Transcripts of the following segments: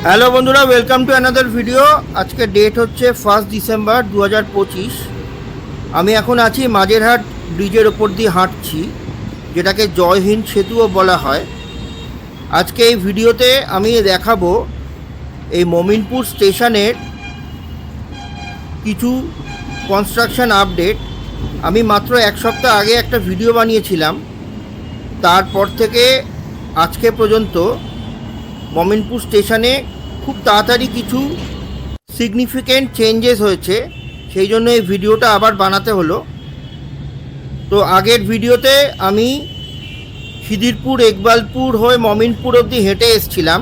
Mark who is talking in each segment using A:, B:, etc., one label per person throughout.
A: Hello বন্ধুরা, welcome to another video. আজকে date হচ্ছে 1 ডিসেম্বর 2025। আমি এখন আছি মাঝেরহাট ব্রিজের ওপর দিয়ে হাঁটছি, যেটাকে জয় হিন্দ সেতুও বলা হয়। আজকে এই ভিডিওতে আমি দেখাবো এই মমিনপুর স্টেশনের কিছু কনস্ট্রাকশন আপডেট। আমি মাত্র এক সপ্তাহ আগে একটা ভিডিও বানিয়েছিলাম, তারপর থেকে আজকে পর্যন্ত মমিনপুর স্টেশনে খুব তাড়াতাড়ি কিছু সিগনিফিক্যান্ট চেঞ্জেস হয়েছে, সেই জন্য এই ভিডিওটা আবার বানাতে হলো। তো আগের ভিডিওতে আমি খিদিরপুর একবালপুর হয়ে মমিনপুর অবধি হেঁটে এসেছিলাম,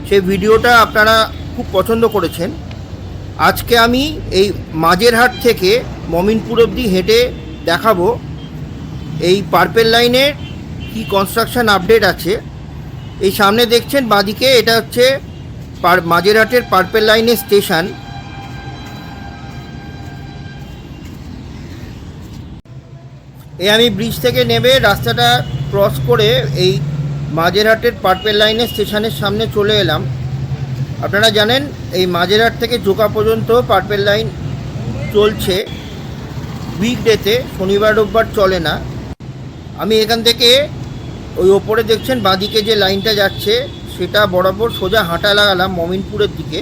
A: সেই ভিডিওটা আপনারা খুব পছন্দ করেছেন। আজকে আমি এই মাঝেরহাট থেকে মমিনপুর অবধি হেঁটে দেখাবো এই পার্পেল লাইনের কি কনস্ট্রাকশন আপডেট আছে। এই সামনে দেখছেন বাঁদিকে, এটা হচ্ছে মাঝেরহাটের পার্পেল লাইনের স্টেশন। এই আমি ব্রিজ থেকে নেমে রাস্তাটা ক্রস করে এই মাঝেরহাটের পার্পেল লাইনের স্টেশনের সামনে চলে এলাম। আপনারা জানেন এই মাঝেরহাট থেকে জোকা পর্যন্ত পার্পেল লাইন চলছে উইকডেতে, শনিবার রোববার চলে না। আমি এখান থেকে ওই ওপরে দেখছেন বাঁদিকে যে লাইনটা যাচ্ছে সেটা বরাবর সোজা হাঁটা লাগালাম মমিনপুরের দিকে।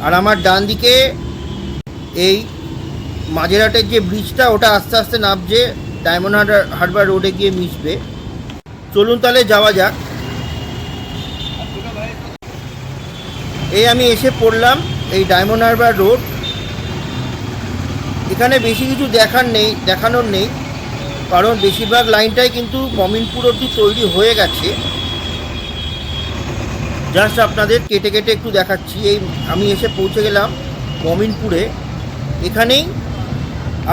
A: আর আমার ডান দিকে এই মাঝেরহাটের যে ব্রিজটা, ওটা আস্তে আস্তে নামছে, ডায়মন্ড হারবার রোডে গিয়ে মিশবে। চলুন তাহলে যাওয়া যাক। এই আমি এসে পড়লাম এই ডায়মন্ড হারবার রোড। এখানে বেশি কিছু দেখানোর নেই, কারণ বেশিরভাগ লাইনটাই কিন্তু মমিনপুর অবধি তৈরি হয়ে গেছে। জাস্ট আপনাদের কেটে কেটে একটু দেখাচ্ছি। এই আমি এসে পৌঁছে গেলাম মমিনপুরে। এখানেই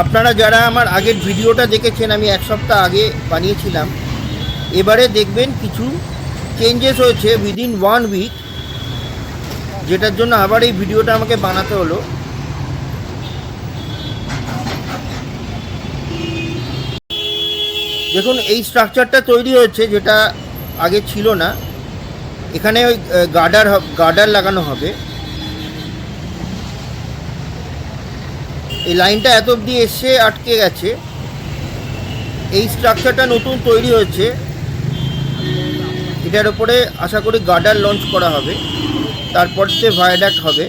A: আপনারা যারা আমার আগের ভিডিওটা দেখেছেন, আমি এক সপ্তাহ আগে বানিয়েছিলাম, এবারে দেখবেন কিছু চেঞ্জেস হয়েছে উইদিন 1 উইক, যেটার জন্য আবার এই ভিডিওটা আমাকে বানাতে হলো। দেখুন এই স্ট্রাকচারটা তৈরি হয়েছে, যেটা আগে ছিল না। এখানে ওই গার্ডার লাগানো হবে। এই লাইনটা এত অবধি এসে আটকে গেছে। এই স্ট্রাকচারটা নতুন তৈরি হয়েছে, এটার উপরে আশা করি গার্ডার লঞ্চ করা হবে, তারপর সে ভায়াডাক্ট হবে।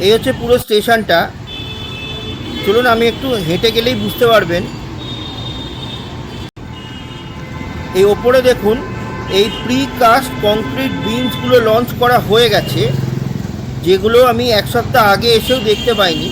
A: এই হচ্ছে পুরো স্টেশনটা। চলুন, আমি একটু হেঁটে গেলেই বুঝতে পারবেন। এই ওপরে দেখুন এই প্রিকাস্ট কংক্রিট বিমসগুলো লঞ্চ করা হয়ে গেছে, যেগুলো আমি এক সপ্তাহ আগে এসেও দেখতে পাইনি।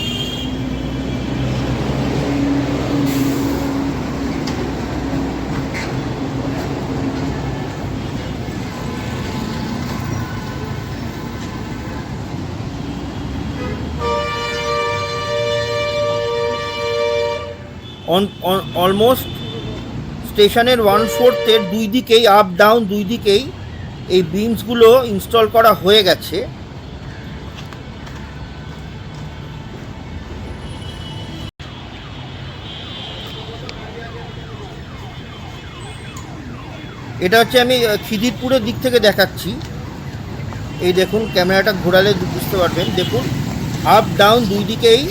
A: অলমোস্ট স্টেশনের 1/4 দুই দিকেই আপ ডাউন দুই দিকেই এই বিমসগুলো ইনস্টল করা হয়ে গেছে। এটা হচ্ছে আমি খিদিরপুরের দিক থেকে দেখাচ্ছি। এই দেখুন, ক্যামেরাটা ঘোরালে বুঝতে পারবেন। দেখুন আপ ডাউন দুই দিকেই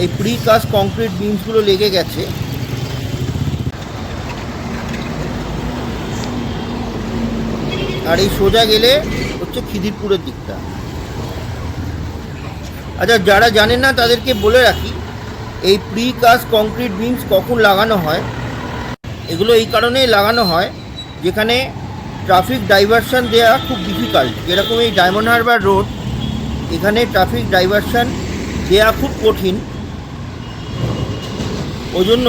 A: এই প্রিকাস্ট কংক্রিট বিমসগুলো লেগে গেছে। আর এই সোজা গেলে হচ্ছে খিদিরপুরের দিকটা। আচ্ছা, যারা জানেন না তাদেরকে বলে রাখি, এই প্রিকাস্ট কংক্রিট বিমস কখন লাগানো হয়। এগুলো এই কারণেই লাগানো হয়, যেখানে ট্রাফিক ডাইভারশন দেওয়া খুব ডিফিকাল্ট। যেরকম এই ডায়মন্ড হারবার রোড, এখানে ট্রাফিক ডাইভারশন দেওয়া খুব কঠিন। ওই জন্য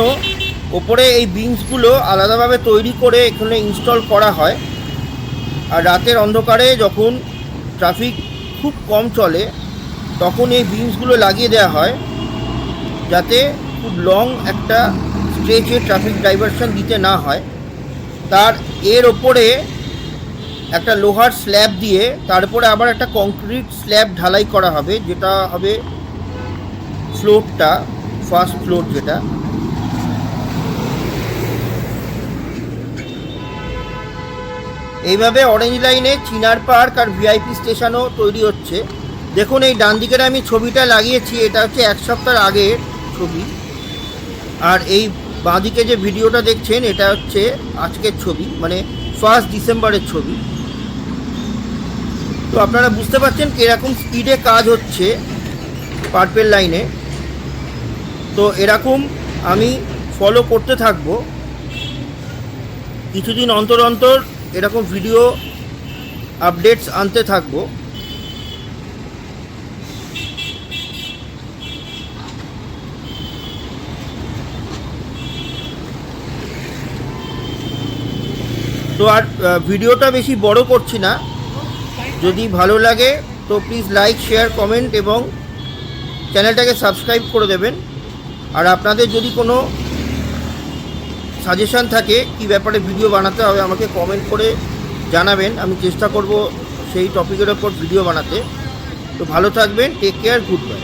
A: ওপরে এই বিমসগুলো আলাদাভাবে তৈরি করে এখানে ইনস্টল করা হয়। আর রাতের অন্ধকারে যখন ট্রাফিক খুব কম চলে, তখন এই বিমসগুলো লাগিয়ে দেওয়া হয়, যাতে খুব লং একটা স্ট্রেচে ট্রাফিক ডাইভারশন দিতে না হয়। তার এর ওপরে একটা লোহার স্ল্যাব দিয়ে তারপরে আবার একটা কংক্রিট স্ল্যাব ঢালাই করা হবে, যেটা হবে ফ্লোরটা, ফার্স্ট ফ্লোর যেটা, এইভাবে অরেঞ্জ লাইনে চিনার পার্ক আর ভিআইপি স্টেশনও তৈরি হচ্ছে। দেখুন এই ডান দিকের আমি ছবিটা লাগিয়েছি, এটা হচ্ছে এক সপ্তাহ আগের ছবি, আর এই বাঁদিকে যে ভিডিওটা দেখছেন এটা হচ্ছে আজকের ছবি, মানে 1 ডিসেম্বরের ছবি। তো আপনারা বুঝতে পারছেন কীরকম স্পিডে কাজ হচ্ছে পার্পেল লাইনে। তো এরকম আমি ফলো করতে থাকবো, কিছুদিন অন্তর অন্তর এরকম ভিডিও আপডেটস আনতে থাকবো। তো আর ভিডিওটা বেশি বড় করছি না, যদি ভালো লাগে তো প্লিজ লাইক, শেয়ার, কমেন্ট এবং চ্যানেলটাকে সাবস্ক্রাইব করে দেবেন। আর আপনাদের যদি কোনো সাজেশান থাকে কী ব্যাপারে ভিডিও বানাতে হবে আমাকে কমেন্ট করে জানাবেন, আমি চেষ্টা করব সেই টপিকের ওপর ভিডিও বানাতে। তো ভালো থাকবেন, টেক কেয়ার, গুড বাই।